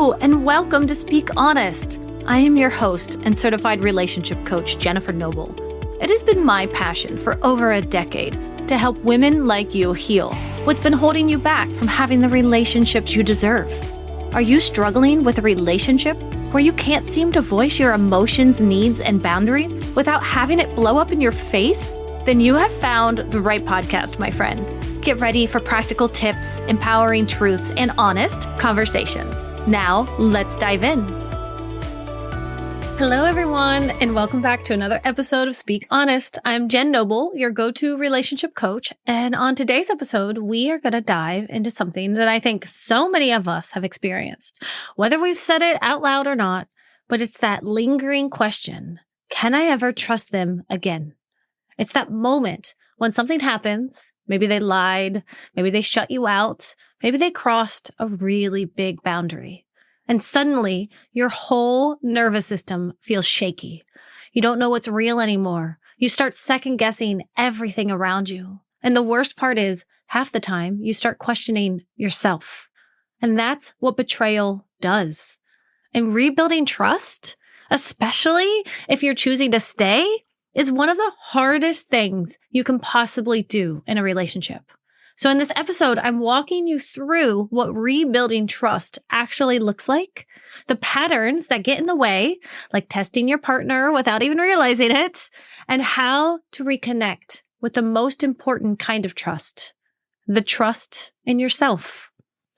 Hello, and welcome to Speak Honest. I am your host and certified relationship coach, Jennifer Noble. It has been my passion for over a decade to help women like you heal what's been holding you back from having the relationships you deserve. Are you struggling with a relationship where you can't seem to voice your emotions, needs, and boundaries without having it blow up in your face? Then you have found the right podcast, my friend. Get ready for practical tips, empowering truths, and honest conversations. Now, let's dive in. Hello, everyone, and welcome back to another episode of Speak Honest. I'm Jen Noble, your go-to relationship coach, and on today's episode, we are going to dive into something that I think so many of us have experienced, whether we've said it out loud or not, but it's that lingering question, can I ever trust them again? It's that moment when something happens, maybe they lied, maybe they shut you out, maybe they crossed a really big boundary. And suddenly, your whole nervous system feels shaky. You don't know what's real anymore. You start second-guessing everything around you. And the worst part is, half the time, you start questioning yourself. And that's what betrayal does. And rebuilding trust, especially if you're choosing to stay, is one of the hardest things you can possibly do in a relationship. So in this episode, I'm walking you through what rebuilding trust actually looks like, the patterns that get in the way, like testing your partner without even realizing it, and how to reconnect with the most important kind of trust, the trust in yourself.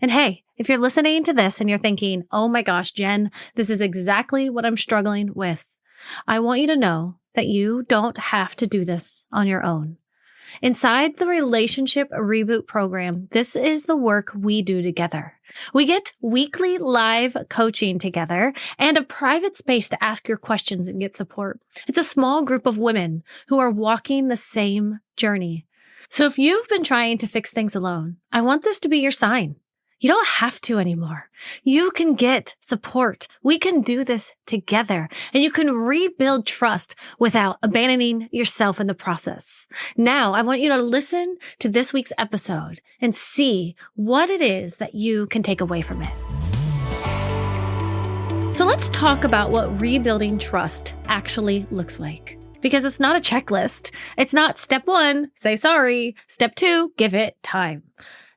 And hey, if you're listening to this and you're thinking, oh my gosh, Jen, this is exactly what I'm struggling with, I want you to know that you don't have to do this on your own. Inside the Relationship Reboot Program, this is the work we do together. We get weekly live coaching together and a private space to ask your questions and get support. It's a small group of women who are walking the same journey. So if you've been trying to fix things alone, I want this to be your sign. You don't have to anymore. You can get support. We can do this together, and you can rebuild trust without abandoning yourself in the process. Now, I want you to listen to this week's episode and see what it is that you can take away from it. So let's talk about what rebuilding trust actually looks like. Because it's not a checklist. It's not step 1, say sorry. Step 2, give it time.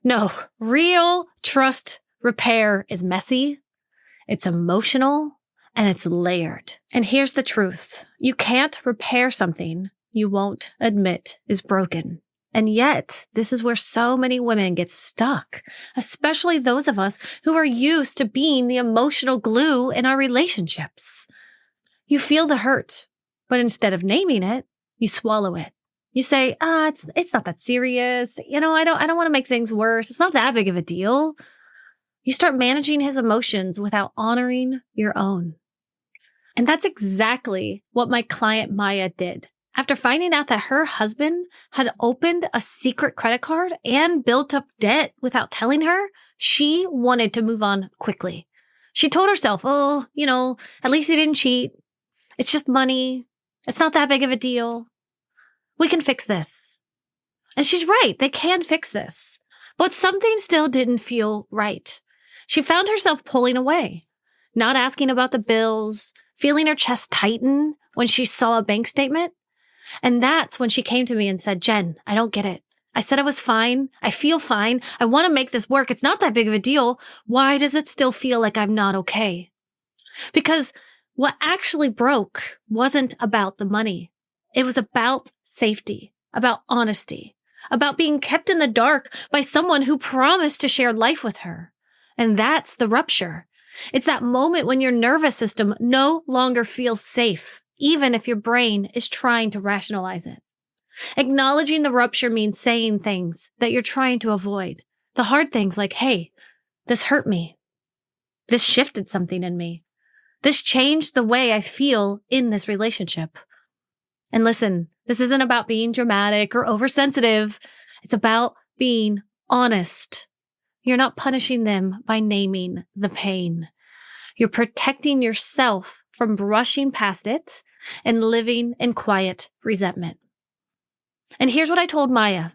No, real trust repair is messy, it's emotional, and it's layered. And here's the truth. You can't repair something you won't admit is broken. And yet, this is where so many women get stuck, especially those of us who are used to being the emotional glue in our relationships. You feel the hurt, but instead of naming it, you swallow it. You say, it's not that serious. I don't want to make things worse. It's not that big of a deal. You start managing his emotions without honoring your own. And that's exactly what my client Maya did. After finding out that her husband had opened a secret credit card and built up debt without telling her, she wanted to move on quickly. She told herself, at least he didn't cheat. It's just money. It's not that big of a deal. We can fix this. And she's right. They can fix this. But something still didn't feel right. She found herself pulling away, not asking about the bills, feeling her chest tighten when she saw a bank statement. And that's when she came to me and said, Jen, I don't get it. I said I was fine. I feel fine. I want to make this work. It's not that big of a deal. Why does it still feel like I'm not okay? Because what actually broke wasn't about the money. It was about safety, about honesty, about being kept in the dark by someone who promised to share life with her. And that's the rupture. It's that moment when your nervous system no longer feels safe, even if your brain is trying to rationalize it. Acknowledging the rupture means saying things that you're trying to avoid. The hard things like, hey, this hurt me. This shifted something in me. This changed the way I feel in this relationship. And listen, this isn't about being dramatic or oversensitive. It's about being honest. You're not punishing them by naming the pain. You're protecting yourself from brushing past it and living in quiet resentment. And here's what I told Maya.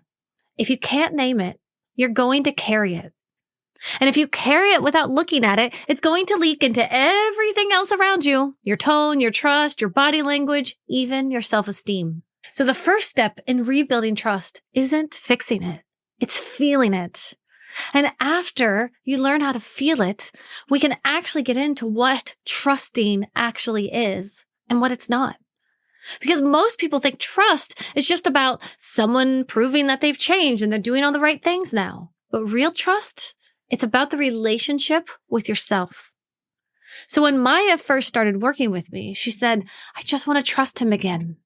If you can't name it, you're going to carry it. And if you carry it without looking at it, it's going to leak into everything else around you. Your tone, your trust, your body language, even your self-esteem. So the first step in rebuilding trust isn't fixing it. It's feeling it. And after you learn how to feel it, we can actually get into what trusting actually is and what it's not. Because most people think trust is just about someone proving that they've changed and they're doing all the right things now. But real trust, it's about the relationship with yourself. So when Maya first started working with me, she said, I just want to trust him again.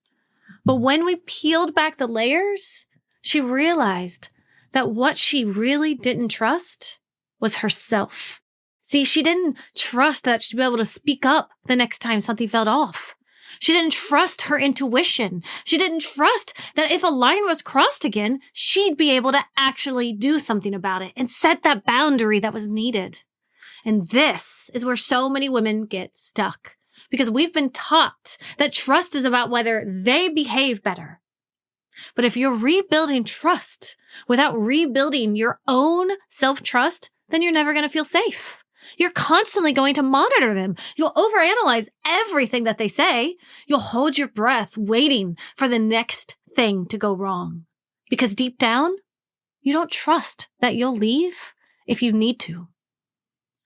But when we peeled back the layers, she realized that what she really didn't trust was herself. See, she didn't trust that she'd be able to speak up the next time something felt off. She didn't trust her intuition. She didn't trust that if a line was crossed again, she'd be able to actually do something about it and set that boundary that was needed. And this is where so many women get stuck because we've been taught that trust is about whether they behave better. But if you're rebuilding trust without rebuilding your own self-trust, then you're never going to feel safe. You're constantly going to monitor them. You'll overanalyze everything that they say. You'll hold your breath waiting for the next thing to go wrong. Because deep down, you don't trust that you'll leave if you need to.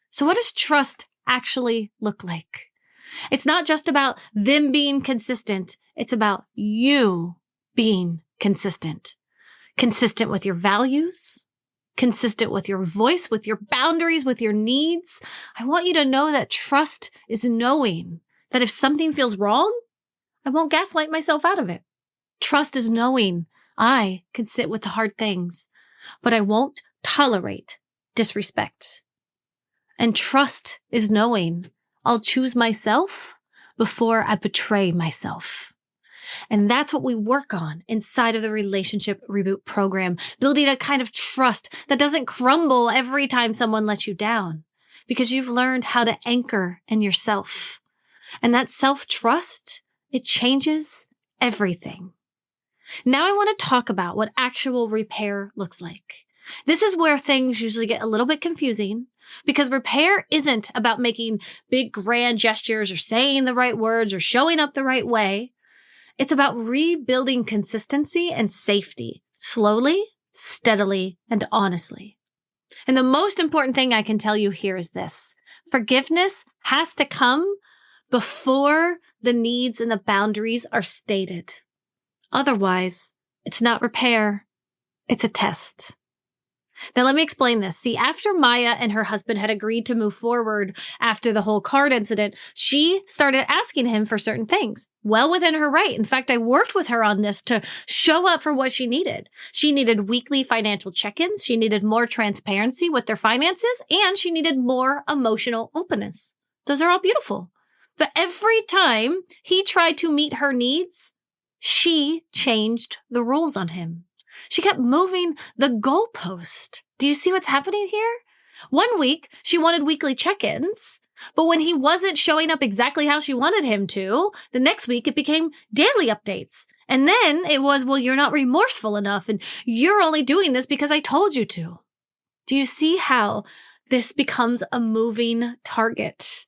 So what does trust actually look like? It's not just about them being consistent. It's about you being consistent. Consistent with your values, consistent with your voice, with your boundaries, with your needs. I want you to know that trust is knowing that if something feels wrong, I won't gaslight myself out of it. Trust is knowing I can sit with the hard things, but I won't tolerate disrespect. And trust is knowing I'll choose myself before I betray myself. And that's what we work on inside of the Relationship Reboot program, building a kind of trust that doesn't crumble every time someone lets you down because you've learned how to anchor in yourself. And that self-trust, it changes everything. Now I want to talk about what actual repair looks like. This is where things usually get a little bit confusing because repair isn't about making big grand gestures or saying the right words or showing up the right way. It's about rebuilding consistency and safety, slowly, steadily, and honestly. And the most important thing I can tell you here is this. Forgiveness has to come before the needs and the boundaries are stated. Otherwise, it's not repair, it's a test. Now, let me explain this. See, after Maya and her husband had agreed to move forward after the whole card incident, she started asking him for certain things. Well within her right. In fact, I worked with her on this to show up for what she needed. She needed weekly financial check-ins. She needed more transparency with their finances, and she needed more emotional openness. Those are all beautiful. But every time he tried to meet her needs, she changed the rules on him. She kept moving the goalpost. Do you see what's happening here? One week, she wanted weekly check-ins, but when he wasn't showing up exactly how she wanted him to, the next week it became daily updates. And then it was, well, you're not remorseful enough, and you're only doing this because I told you to. Do you see how this becomes a moving target?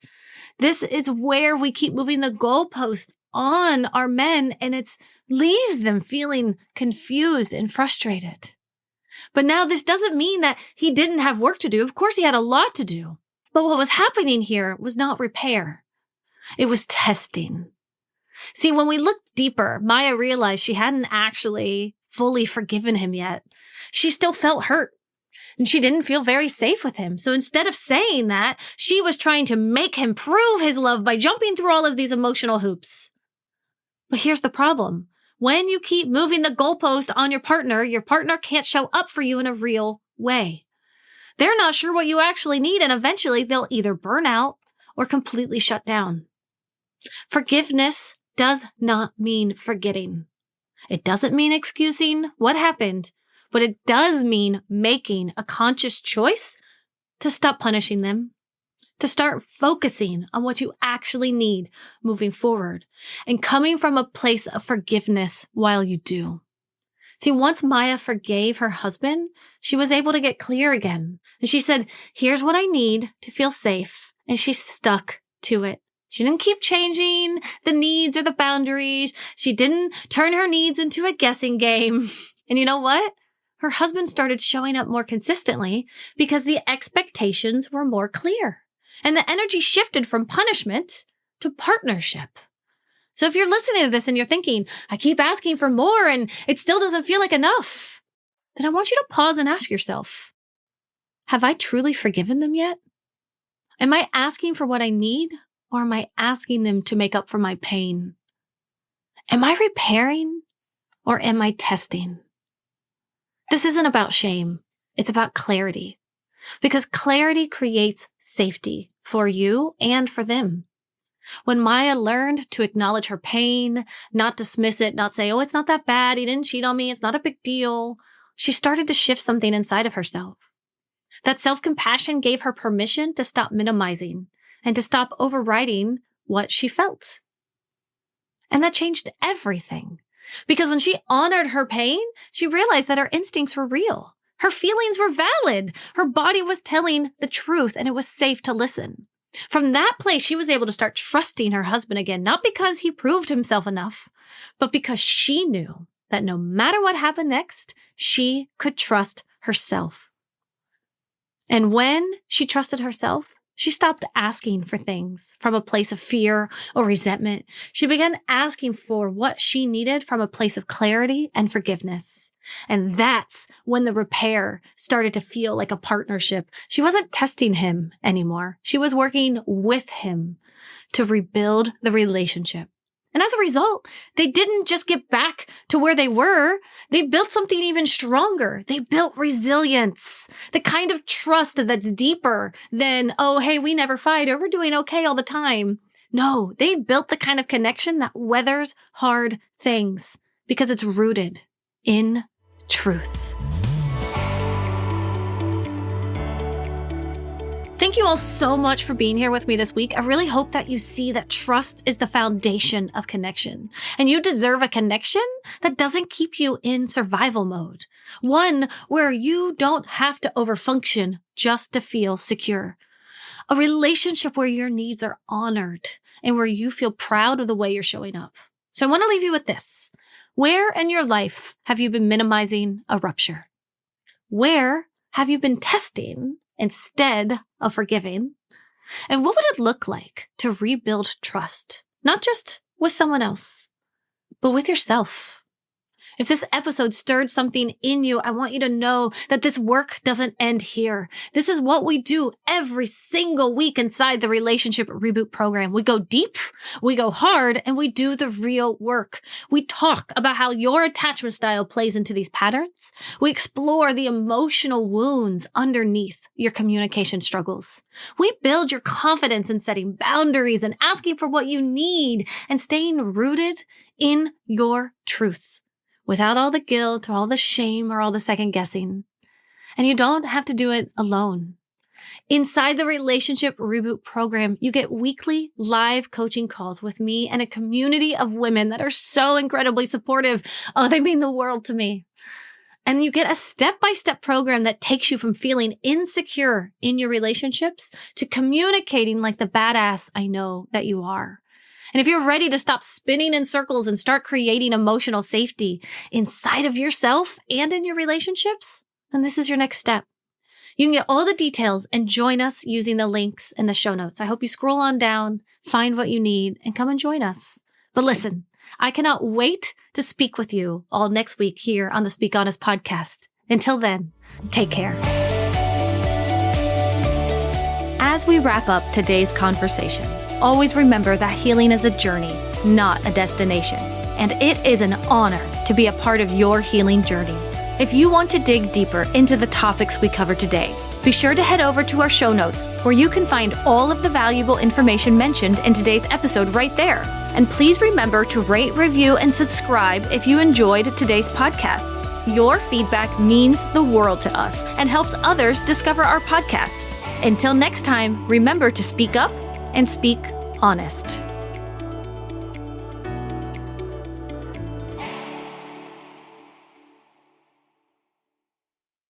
This is where we keep moving the goalpost on our men, and it leaves them feeling confused and frustrated. But now this doesn't mean that he didn't have work to do. Of course, he had a lot to do. But what was happening here was not repair. It was testing. See, when we looked deeper, Maya realized she hadn't actually fully forgiven him yet. She still felt hurt. And she didn't feel very safe with him. So instead of saying that, she was trying to make him prove his love by jumping through all of these emotional hoops. But here's the problem. When you keep moving the goalpost on your partner can't show up for you in a real way. They're not sure what you actually need, and eventually they'll either burn out or completely shut down. Forgiveness does not mean forgetting. It doesn't mean excusing what happened, but it does mean making a conscious choice to stop punishing them, to start focusing on what you actually need moving forward and coming from a place of forgiveness while you do. See, once Maya forgave her husband, she was able to get clear again. And she said, here's what I need to feel safe. And she stuck to it. She didn't keep changing the needs or the boundaries. She didn't turn her needs into a guessing game. And you know what? Her husband started showing up more consistently because the expectations were more clear. And the energy shifted from punishment to partnership. So if you're listening to this and you're thinking, I keep asking for more and it still doesn't feel like enough, then I want you to pause and ask yourself, have I truly forgiven them yet? Am I asking for what I need, or am I asking them to make up for my pain? Am I repairing, or am I testing? This isn't about shame. It's about clarity, because clarity creates safety for you and for them. When Maya learned to acknowledge her pain, not dismiss it, not say, oh, it's not that bad, he didn't cheat on me, it's not a big deal, she started to shift something inside of herself. That self-compassion gave her permission to stop minimizing and to stop overriding what she felt. And that changed everything. Because when she honored her pain, she realized that her instincts were real. Her feelings were valid. Her body was telling the truth, and it was safe to listen. From that place, she was able to start trusting her husband again, not because he proved himself enough, but because she knew that no matter what happened next, she could trust herself. And when she trusted herself, she stopped asking for things from a place of fear or resentment. She began asking for what she needed from a place of clarity and forgiveness. And that's when the repair started to feel like a partnership. She wasn't testing him anymore. She was working with him to rebuild the relationship. And as a result, they didn't just get back to where they were. They built something even stronger. They built resilience, the kind of trust that's deeper than, oh, hey, we never fight or we're doing okay all the time. No, they built the kind of connection that weathers hard things because it's rooted in truth. Thank you all so much for being here with me this week. I really hope that you see that trust is the foundation of connection. And you deserve a connection that doesn't keep you in survival mode. One where you don't have to overfunction just to feel secure. A relationship where your needs are honored and where you feel proud of the way you're showing up. So I want to leave you with this. Where in your life have you been minimizing a rupture? Where have you been testing instead of forgiving? And what would it look like to rebuild trust, not just with someone else, but with yourself? If this episode stirred something in you, I want you to know that this work doesn't end here. This is what we do every single week inside the Relationship Reboot program. We go deep, we go hard, and we do the real work. We talk about how your attachment style plays into these patterns. We explore the emotional wounds underneath your communication struggles. We build your confidence in setting boundaries and asking for what you need and staying rooted in your truth, without all the guilt or all the shame or all the second guessing. And you don't have to do it alone. Inside the Relationship Reboot program, you get weekly live coaching calls with me and a community of women that are so incredibly supportive. Oh, they mean the world to me. And you get a step-by-step program that takes you from feeling insecure in your relationships to communicating like the badass I know that you are. And if you're ready to stop spinning in circles and start creating emotional safety inside of yourself and in your relationships, then this is your next step. You can get all the details and join us using the links in the show notes. I hope you scroll on down, find what you need, and come and join us. But listen, I cannot wait to speak with you all next week here on the Speak Honest podcast. Until then, take care. As we wrap up today's conversation, always remember that healing is a journey, not a destination. And it is an honor to be a part of your healing journey. If you want to dig deeper into the topics we covered today, be sure to head over to our show notes where you can find all of the valuable information mentioned in today's episode right there. And please remember to rate, review, and subscribe if you enjoyed today's podcast. Your feedback means the world to us and helps others discover our podcast. Until next time, remember to speak up and speak honest.